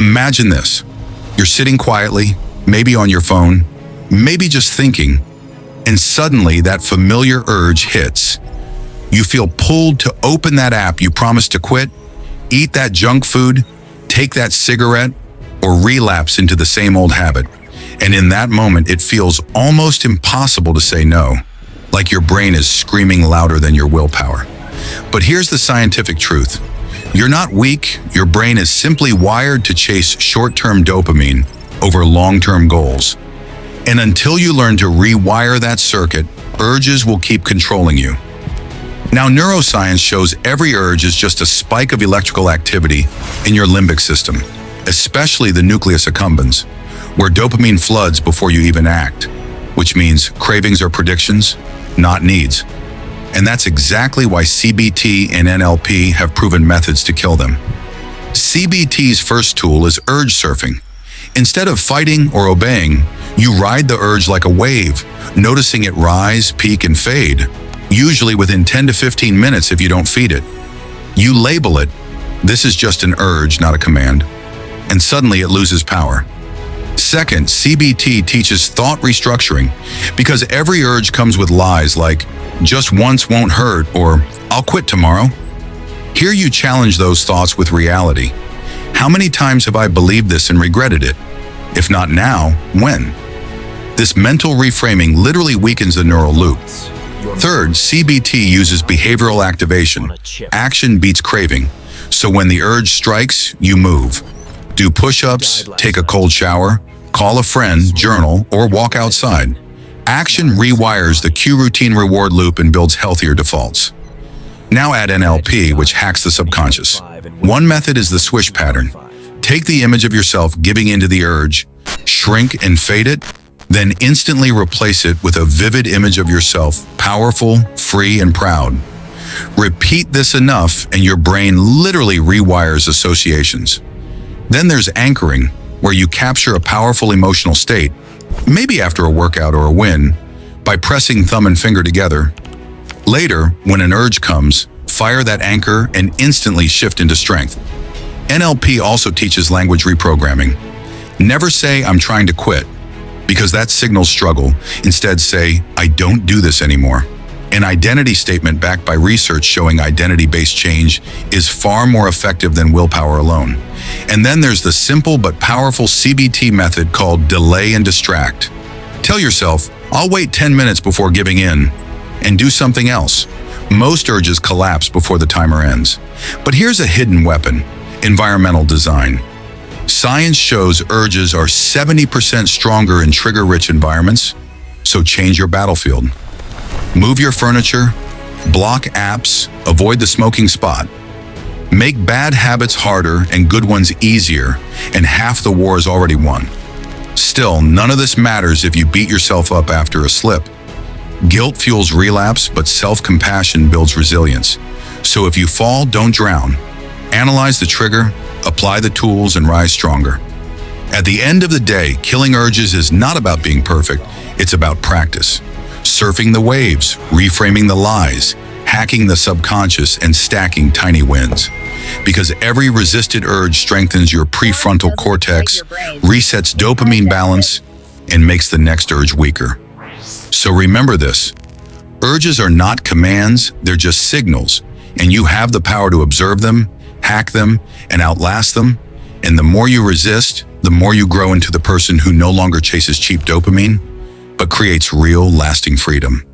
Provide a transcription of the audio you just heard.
Imagine this. You're sitting quietly, maybe on your phone, maybe just thinking, and suddenly that familiar urge hits. You feel pulled to open that app you promised to quit, eat that junk food, take that cigarette, or relapse into the same old habit. And in that moment, it feels almost impossible to say no, like your brain is screaming louder than your willpower. But here's the scientific truth. You're not weak, your brain is simply wired to chase short-term dopamine over long-term goals. And until you learn to rewire that circuit, urges will keep controlling you. Now, neuroscience shows every urge is just a spike of electrical activity in your limbic system, especially the nucleus accumbens, where dopamine floods before you even act, which means cravings are predictions, not needs. And that's exactly why CBT and NLP have proven methods to kill them. CBT's first tool is urge surfing. Instead of fighting or obeying, you ride the urge like a wave, noticing it rise, peak, and fade, usually within 10 to 15 minutes if you don't feed it. You label it, this is just an urge, not a command, and suddenly it loses power. Second, CBT teaches thought restructuring, because every urge comes with lies like, just once won't hurt, or I'll quit tomorrow. Here you challenge those thoughts with reality. How many times have I believed this and regretted it? If not now, when? This mental reframing literally weakens the neural loop. Third, CBT uses behavioral activation. Action beats craving. So when the urge strikes, you move. Do push-ups, take a cold shower, call a friend, journal, or walk outside. Action rewires the cue routine reward loop and builds healthier defaults. Now add NLP, which hacks the subconscious. One method is the swish pattern. Take the image of yourself giving into the urge, shrink and fade it, then instantly replace it with a vivid image of yourself, powerful, free, and proud. Repeat this enough and your brain literally rewires associations. Then there's anchoring, where you capture a powerful emotional state, maybe after a workout or a win, by pressing thumb and finger together. Later, when an urge comes, fire that anchor and instantly shift into strength. NLP also teaches language reprogramming. Never say, I'm trying to quit, because that signals struggle. Instead say, I don't do this anymore. An identity statement backed by research showing identity-based change is far more effective than willpower alone. And then there's the simple but powerful CBT method called delay and distract. Tell yourself, I'll wait 10 minutes before giving in, and do something else. Most urges collapse before the timer ends. But here's a hidden weapon: environmental design. Science shows urges are 70% stronger in trigger-rich environments, so change your battlefield. Move your furniture, block apps, avoid the smoking spot. Make bad habits harder and good ones easier, and half the war is already won. Still, none of this matters if you beat yourself up after a slip. Guilt fuels relapse, but self-compassion builds resilience. So if you fall, don't drown. Analyze the trigger, apply the tools, and rise stronger. At the end of the day, killing urges is not about being perfect, it's about practice. Surfing the waves, reframing the lies, hacking the subconscious, and stacking tiny wins. Because every resisted urge strengthens your prefrontal cortex, resets dopamine balance, and makes the next urge weaker. So remember this: urges are not commands, they're just signals, and you have the power to observe them, hack them, and outlast them. And the more you resist, the more you grow into the person who no longer chases cheap dopamine, but creates real, lasting freedom.